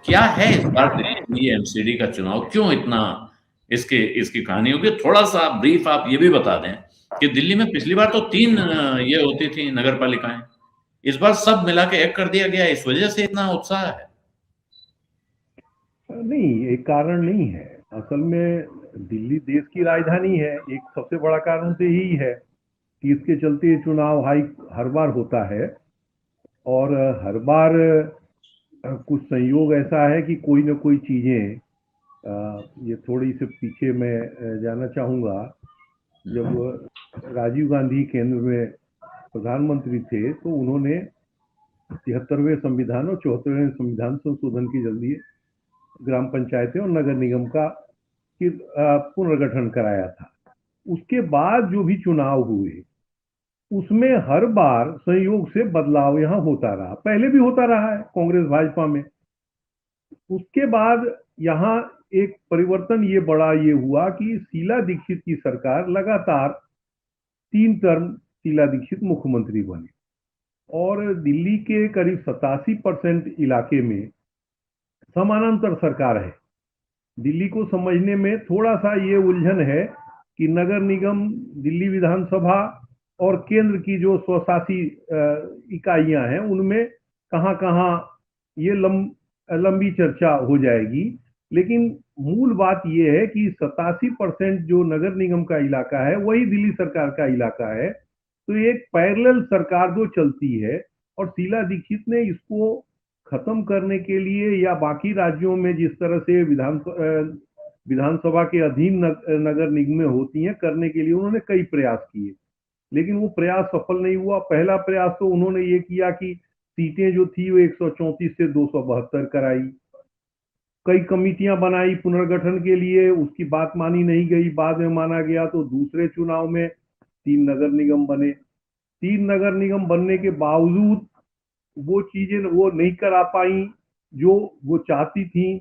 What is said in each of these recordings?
क्या है इस बार दिल्ली एमसीडी का चुनाव, क्यों इतना इसके इसकी कहानी होगी? थोड़ा सा ब्रीफ आप ये भी बता दें कि दिल्ली में पिछली बार तो 3 ये होती थी नगर पालिकाएं, इस बार सब मिला के एक कर दिया गया, इस वजह से इतना उत्साह है। नहीं, एक कारण नहीं है। असल में दिल्ली देश की राजधानी है, एक सबसे बड़ा कारण तो यही है कि इसके चलते चुनाव हाई हर बार होता है। और हर बार कुछ संयोग ऐसा है कि कोई ना कोई चीजें, ये थोड़ी सी पीछे मैं जाना चाहूंगा। जब राजीव गांधी केंद्र में प्रधानमंत्री थे तो उन्होंने 73वें संविधान और 74वें संविधान संशोधन के जरिए ग्राम पंचायतें और नगर निगम का पुनर्गठन कराया था। उसके बाद जो भी चुनाव हुए उसमें हर बार संयोग से बदलाव यहाँ होता रहा, पहले भी होता रहा है कांग्रेस भाजपा में। उसके बाद यहाँ एक परिवर्तन ये बड़ा ये हुआ कि शीला दीक्षित की सरकार लगातार 3 टर्म शीला दीक्षित मुख्यमंत्री बने और दिल्ली के करीब 87% इलाके में समानांतर सरकार है। दिल्ली को समझने में थोड़ा सा ये उलझन है कि नगर निगम, दिल्ली विधानसभा और केंद्र की जो स्वशासी इकाइयां हैं उनमें कहां कहां ये लंबी चर्चा हो जाएगी। लेकिन मूल बात यह है कि 87% जो नगर निगम का इलाका है वही दिल्ली सरकार का इलाका है। तो एक पैरेलल सरकार जो चलती है और शीला दीक्षित ने इसको खत्म करने के लिए या बाकी राज्यों में जिस तरह से विधानसभा के अधीन नगर निगमें होती हैं करने के लिए उन्होंने कई प्रयास किए, लेकिन वो प्रयास सफल नहीं हुआ। पहला प्रयास तो उन्होंने ये किया कि सीटें जो थी वो 134 से 272 कराई। कई कमिटियां बनाई पुनर्गठन के लिए, उसकी बात मानी नहीं गई, बाद में माना गया तो दूसरे चुनाव में 3 नगर निगम बने। 3 नगर निगम बनने के बावजूद वो चीजें वो नहीं करा पाई जो वो चाहती थी।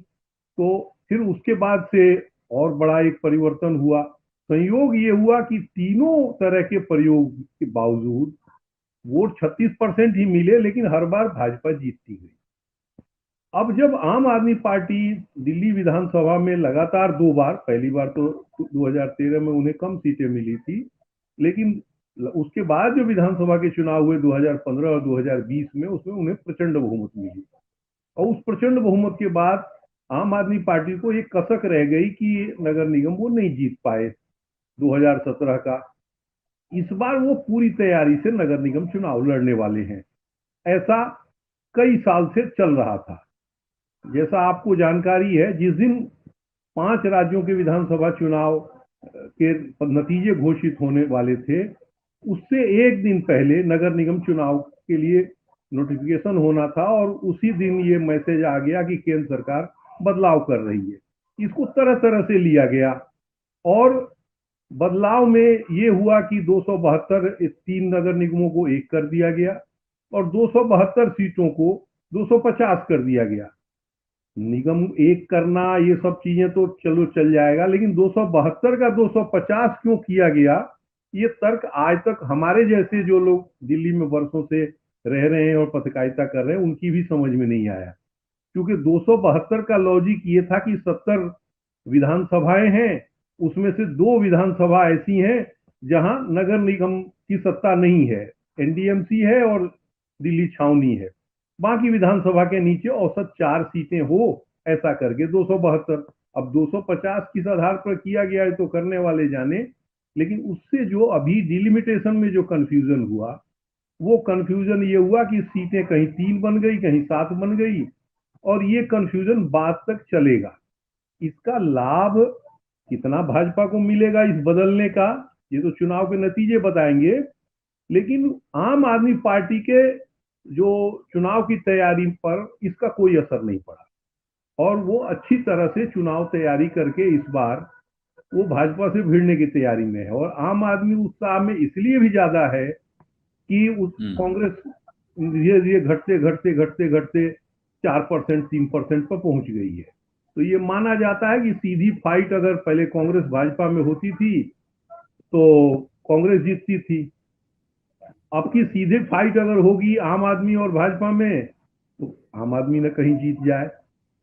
तो फिर उसके बाद से और बड़ा एक परिवर्तन हुआ। संयोग ये हुआ कि तीनों तरह के प्रयोग के बावजूद वोट 36% ही मिले, लेकिन हर बार भाजपा जीतती गई। अब जब आम आदमी पार्टी दिल्ली विधानसभा में लगातार 2 बार, पहली बार तो 2013 में उन्हें कम सीटें मिली थी, लेकिन उसके बाद जो विधानसभा के चुनाव हुए 2015 और 2020 में, उसमें उन्हें प्रचंड बहुमत मिली। और उस प्रचंड बहुमत के बाद आम आदमी पार्टी को एक कसक रह गई कि नगर निगम वो नहीं जीत पाए 2017 का। इस बार वो पूरी तैयारी से नगर निगम चुनाव लड़ने वाले हैं, ऐसा कई साल से चल रहा था। जैसा आपको जानकारी है, जिस दिन 5 राज्यों के विधानसभा चुनाव के नतीजे घोषित होने वाले थे, उससे एक दिन पहले नगर निगम चुनाव के लिए नोटिफिकेशन होना था और उसी दिन ये मैसेज आ गया कि केंद्र सरकार बदलाव कर रही है। इसको तरह तरह से लिया गया और बदलाव में ये हुआ कि 272 3 नगर निगमों को एक कर दिया गया और 272 सीटों को 250 कर दिया गया। निगम एक करना ये सब चीजें तो चलो चल जाएगा, लेकिन 272 का 250 क्यों किया गया, ये तर्क आज तक हमारे जैसे जो लोग दिल्ली में वर्षों से रह रहे हैं और पत्रकारिता कर रहे हैं उनकी भी समझ में नहीं आया। क्योंकि 272 का लॉजिक ये था कि 70 विधानसभाएं हैं, उसमें से 2 विधानसभा ऐसी हैं जहां नगर निगम की सत्ता नहीं है, एनडीएमसी है और दिल्ली छावनी है। बाकी विधानसभा के नीचे औसत 4 सीटें हो, ऐसा करके 272। अब 250 किस आधार पर किया गया है तो करने वाले जाने, लेकिन उससे जो अभी डिलिमिटेशन में जो कंफ्यूजन हुआ, वो कंफ्यूजन ये हुआ कि सीटें कहीं 3 बन गई, कहीं 7 बन गई और ये कंफ्यूजन बाद तक चलेगा। इसका लाभ कितना भाजपा को मिलेगा इस बदलने का, ये तो चुनाव के नतीजे बताएंगे। लेकिन आम आदमी पार्टी के जो चुनाव की तैयारी पर इसका कोई असर नहीं पड़ा और वो अच्छी तरह से चुनाव तैयारी करके इस बार वो भाजपा से भिड़ने की तैयारी में है। और आम आदमी उत्साह में इसलिए भी ज्यादा है कि उस कांग्रेस धीरे धीरे घटते घटते घटते घटते 4% 3% पर पहुंच गई है। तो ये माना जाता है कि सीधी फाइट अगर पहले कांग्रेस भाजपा में होती थी तो कांग्रेस जीतती थी। अब की सीधे फाइट अगर होगी आम आदमी और भाजपा में तो आम आदमी न कहीं जीत जाए।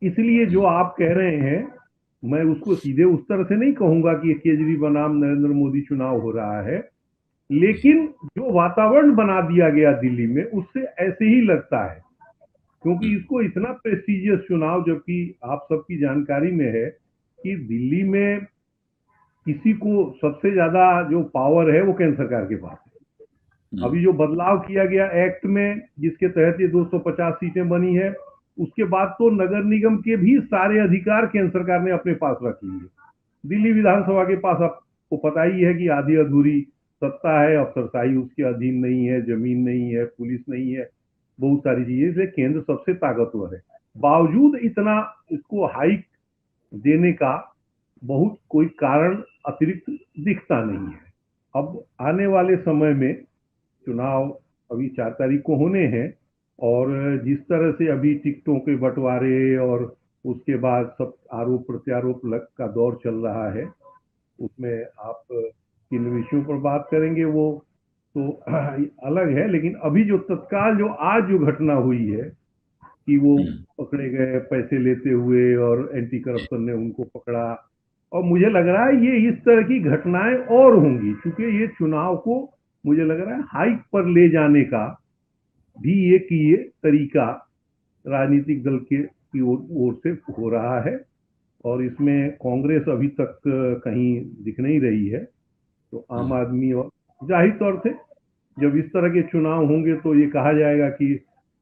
इसलिए जो आप कह रहे हैं, मैं उसको सीधे उस तरह से नहीं कहूंगा कि केजरीवाल बनाम नरेंद्र मोदी चुनाव हो रहा है, लेकिन जो वातावरण बना दिया गया दिल्ली में, उससे ऐसे ही लगता है। क्योंकि इसको इतना प्रेस्टिजियस चुनाव, जबकि आप सबकी जानकारी में है कि दिल्ली में किसी को सबसे ज्यादा जो पावर है वो केंद्र सरकार के पास है। अभी जो बदलाव किया गया एक्ट में, जिसके तहत ये 250 सीटें बनी है, उसके बाद तो नगर निगम के भी सारे अधिकार केंद्र सरकार ने अपने पास रख लिए। दिल्ली विधानसभा के पास आपको पता ही है कि आधी अधूरी सत्ता है, अफसरशाही उसके अधीन नहीं है, जमीन नहीं है, पुलिस नहीं है, बहुत सारी चीजें, इसलिए केंद्र सबसे ताकतवर है। बावजूद इतना इसको हाइक देने का बहुत कोई कारण अतिरिक्त दिखता नहीं है। अब आने वाले समय में चुनाव अभी 4 तारीख को होने हैं, और जिस तरह से अभी टिकटों के बंटवारे और उसके बाद सब आरोप प्रत्यारोप का दौर चल रहा है, उसमें आप किन विषयों पर बात करेंगे वो तो अलग है। लेकिन अभी जो तत्काल जो आज जो घटना हुई है कि वो पकड़े गए पैसे लेते हुए, और एंटी करप्शन ने उनको पकड़ा, और मुझे लग रहा है ये इस तरह की घटनाएं और होंगी, क्योंकि ये चुनाव को मुझे लग रहा है हाइक पर ले जाने का भी एक ये तरीका राजनीतिक दल के की ओर से हो रहा है। और इसमें कांग्रेस अभी तक कहीं दिख नहीं रही है, तो आम आदमी, और जाहिर तौर से जब इस तरह के चुनाव होंगे तो ये कहा जाएगा कि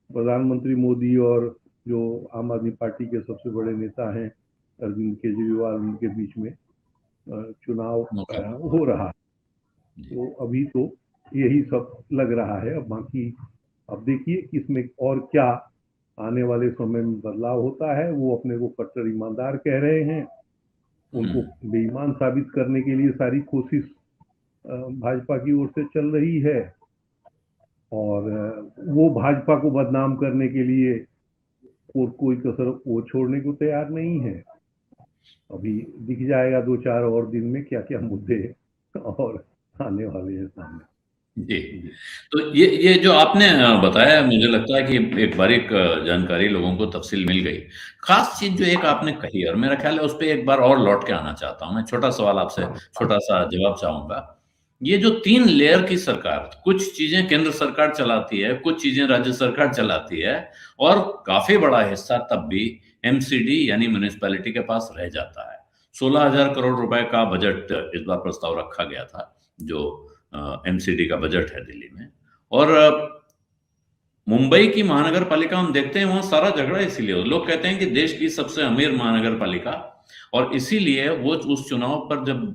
प्रधानमंत्री मोदी और जो आम आदमी पार्टी के सबसे बड़े नेता हैं अरविंद केजरीवाल, उनके बीच में चुनाव हो रहा है। तो अभी तो यही सब लग रहा है। अब बाकी अब देखिए कि इसमें और क्या आने वाले समय में बदलाव होता है। वो अपने को कट्टर ईमानदार कह रहे हैं, उनको बेईमान साबित करने के लिए सारी कोशिश भाजपा की ओर से चल रही है, और वो भाजपा को बदनाम करने के लिए और कोई कसर वो छोड़ने को तैयार नहीं है। अभी दिख जाएगा 2-4 और दिन में क्या क्या मुद्दे और आने वाले हैं सामने। जी, तो ये जो आपने बताया, मुझे लगता है कि एक बारीक जानकारी लोगों को तफ़सील मिल गई। ख़ास चीज़ जो एक आपने कही, और मेरा ख़्याल है उस पे एक बार और लौट के आना चाहता हूँ मैं। छोटा सवाल आपसे, छोटा-सा जवाब चाहूँगा। ये जो 3 लेयर की सरकार, कुछ चीज़ें केंद्र सरकार चलाती है, कुछ चीज़ें राज्य सरकार चलाती है, और काफ़ी बड़ा हिस्सा तब भी एमसीडी यानी म्युनिसिपैलिटी के पास रह जाता है। 16,000 करोड़ रुपए का बजट इस बार प्रस्ताव रखा गया था, जो एमसीडी का बजट है दिल्ली में। और मुंबई की महानगर पालिका हम देखते हैं, वहां सारा झगड़ा इसीलिए, लोग कहते हैं कि देश की सबसे अमीर महानगर पालिका, और इसीलिए वो उस चुनाव पर जब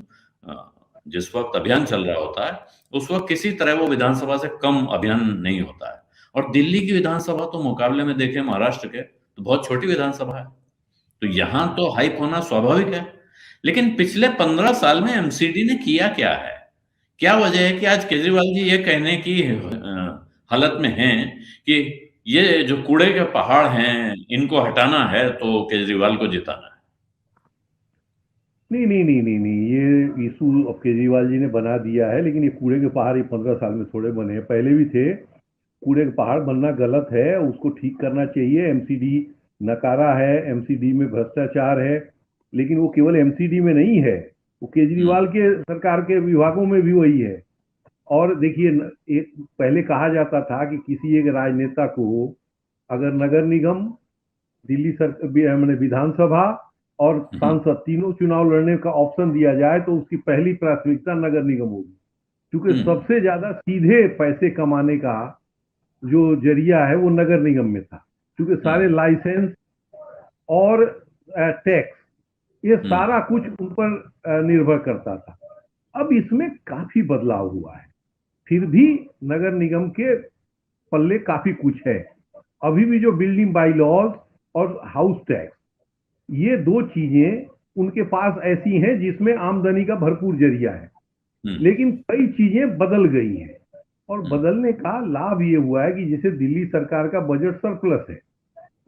जिस वक्त अभियान चल रहा होता है, उस वक्त किसी तरह वो विधानसभा से कम अभियान नहीं होता है। और दिल्ली की विधानसभा तो मुकाबले में देखें महाराष्ट्र के, तो बहुत छोटी विधानसभा है, तो यहाँ तो हाइप होना स्वाभाविक है। लेकिन पिछले 15 साल में एमसीडी ने किया क्या है? क्या वजह है कि आज केजरीवाल जी ये कहने की हालत में हैं कि ये जो कूड़े के पहाड़ हैं, इनको हटाना है तो केजरीवाल को जिताना है? नहीं नहीं नहीं नहीं नहीं, ये इशू अब केजरीवाल जी ने बना दिया है, लेकिन ये कूड़े के पहाड़ ये 15 साल में थोड़े बने हैं, पहले भी थे। कूड़े के पहाड़ बनना गलत है, उसको ठीक करना चाहिए। एमसीडी नकारा है, एमसीडी में भ्रष्टाचार है, लेकिन वो केवल एमसीडी में नहीं है, वो केजरीवाल के सरकार के विभागों में भी वही है। और देखिए, एक पहले कहा जाता था कि किसी एक राजनेता को अगर नगर निगम, दिल्ली मैंने विधानसभा और सांसद तीनों चुनाव लड़ने का ऑप्शन दिया जाए तो उसकी पहली प्राथमिकता नगर निगम होगी, क्योंकि सबसे ज्यादा सीधे पैसे कमाने का जो जरिया है वो नगर निगम में था, क्योंकि सारे लाइसेंस और टैक्स, ये सारा कुछ उन पर निर्भर करता था। अब इसमें काफी बदलाव हुआ है, फिर भी नगर निगम के पल्ले काफी कुछ है। अभी भी जो बिल्डिंग बाई लॉज और हाउस टैक्स, ये 2 चीजें उनके पास ऐसी हैं जिसमें आमदनी का भरपूर जरिया है, लेकिन कई चीजें बदल गई हैं। और बदलने का लाभ ये हुआ है कि जैसे दिल्ली सरकार का बजट सरप्लस है,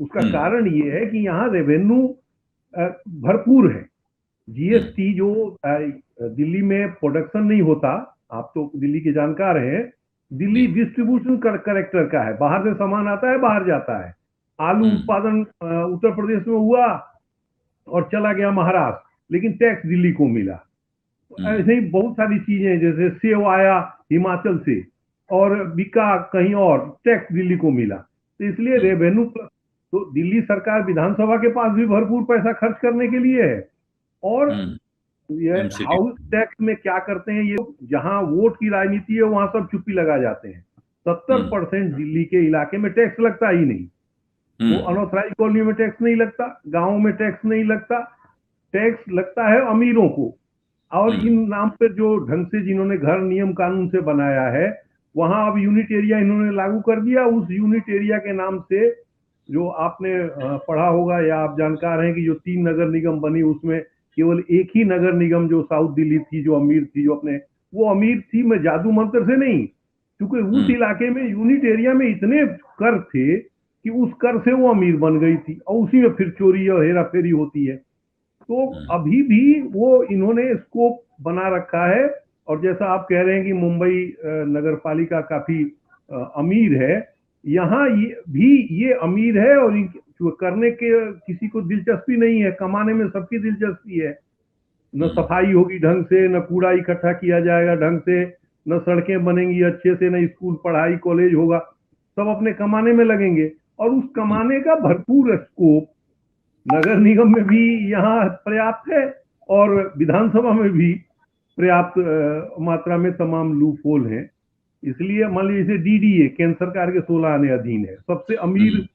उसका कारण ये है कि यहाँ रेवेन्यू भरपूर है। जीएसटी जो दिल्ली में प्रोडक्शन नहीं होता, आप तो दिल्ली के जानकार हैं, दिल्ली डिस्ट्रीब्यूशन करेक्टर का है, बाहर से सामान आता है बाहर जाता है। आलू उत्पादन उत्तर प्रदेश में हुआ और चला गया महाराष्ट्र, लेकिन टैक्स दिल्ली को मिला। ऐसे ही बहुत सारी चीजें, जैसे सेव आया हिमाचल से और बिका कहीं और, टैक्स दिल्ली को मिला। तो इसलिए रेवेन्यू तो दिल्ली सरकार विधानसभा के पास भी भरपूर पैसा खर्च करने के लिए है। और ये हाउस टैक्स में क्या करते हैं, ये जहां वोट की राजनीति है वहां सब चुप्पी लगा जाते हैं। 70% दिल्ली के इलाके में टैक्स लगता ही नहीं। वो अनऑथराइज कॉलोनी में टैक्स नहीं लगता, गाँव में टैक्स नहीं लगता, टैक्स लगता है अमीरों को। और इन नाम पर जो ढंग से जिन्होंने घर नियम कानून से बनाया है, वहां अब यूनिट एरिया इन्होंने लागू कर दिया। उस यूनिट एरिया के नाम से, जो आपने पढ़ा होगा या आप जानकार हैं कि जो 3 नगर निगम बनी, उसमें केवल एक ही नगर निगम जो साउथ दिल्ली थी, जो अमीर थी, जो अपने वो अमीर थी में जादू मंत्र से नहीं, क्योंकि उस इलाके में यूनिट एरिया में इतने कर थे कि उस कर से वो अमीर बन गई थी, और उसी में फिर चोरी और हेरा फेरी होती है। तो अभी भी वो इन्होंने स्कोप बना रखा है। और जैसा आप कह रहे हैं कि मुंबई नगर पालिका काफी अमीर है, यहाँ ये अमीर है और करने के किसी को दिलचस्पी नहीं है, कमाने में सबकी दिलचस्पी है। न सफाई होगी ढंग से, न कूड़ा इकट्ठा किया जाएगा ढंग से, न सड़कें बनेंगी अच्छे से, न स्कूल पढ़ाई कॉलेज होगा, सब अपने कमाने में लगेंगे। और उस कमाने का भरपूर स्कोप नगर निगम में भी यहाँ पर्याप्त है और विधानसभा में भी पर्याप्त मात्रा में तमाम लूप होल हैं। इसलिए मान लीजिए जैसे डीडीए केंद्र सरकार के 16 आने अधीन है, सबसे अमीर,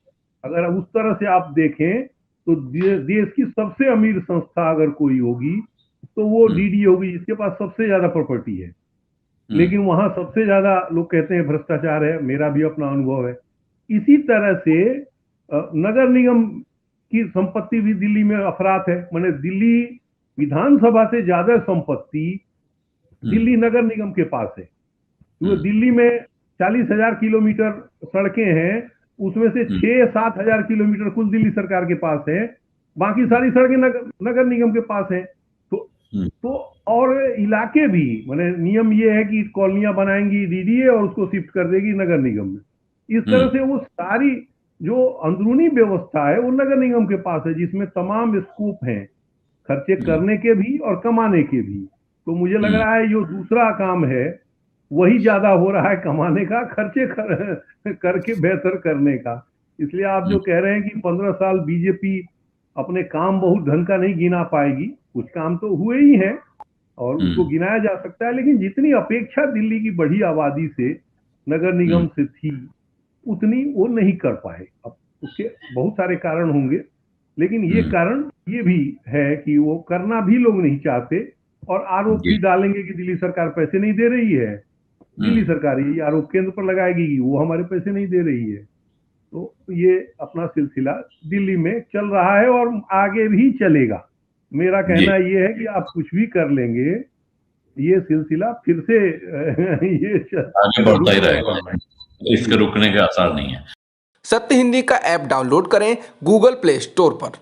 अगर उस तरह से आप देखें तो देश की सबसे अमीर संस्था अगर कोई होगी तो वो डीडीए होगी, जिसके पास सबसे ज्यादा प्रॉपर्टी है। लेकिन वहां सबसे ज्यादा लोग कहते हैं भ्रष्टाचार है, मेरा भी अपना अनुभव है। इसी तरह से नगर निगम की संपत्ति भी दिल्ली में अफरात है। माने दिल्ली विधानसभा से ज्यादा संपत्ति दिल्ली नगर निगम के पास है। तो दिल्ली में 40,000 किलोमीटर सड़कें हैं, उसमें से 6-7 हजार किलोमीटर कुल दिल्ली सरकार के पास है, बाकी सारी सड़कें नगर निगम के पास है। तो और इलाके भी, माने नियम ये है कि कॉलोनियां बनाएंगी डीडीए और उसको शिफ्ट कर देगी नगर निगम में। इस तरह से वो सारी जो अंदरूनी व्यवस्था है वो नगर निगम के पास है, जिसमें तमाम स्कोप हैं खर्चे करने के भी और कमाने के भी। तो मुझे लग रहा है जो दूसरा काम है वही ज्यादा हो रहा है, कमाने का, खर्चे करके बेहतर करने का। इसलिए आप जो कह रहे हैं कि 15 साल बीजेपी अपने काम बहुत ढंग का नहीं गिना पाएगी, कुछ काम तो हुए ही हैं और उसको गिनाया जा सकता है, लेकिन जितनी अपेक्षा दिल्ली की बड़ी आबादी से नगर निगम से थी उतनी वो नहीं कर पाए। अब उसके बहुत सारे कारण होंगे, लेकिन ये कारण ये भी है कि वो करना भी लोग नहीं चाहते और आरोप भी डालेंगे कि दिल्ली सरकार पैसे नहीं दे रही है। दिल्ली सरकार ये आरोप केंद्र पर लगाएगी कि वो हमारे पैसे नहीं दे रही है। तो ये अपना सिलसिला दिल्ली में चल रहा है और आगे भी चलेगा। मेरा कहना ये है कि आप कुछ भी कर लेंगे, ये सिलसिला फिर से ये आगे बढ़ता ही रहेगा, इसके रुकने के आसार नहीं है। सत्य हिंदी का ऐप डाउनलोड करें गूगल प्ले स्टोर पर।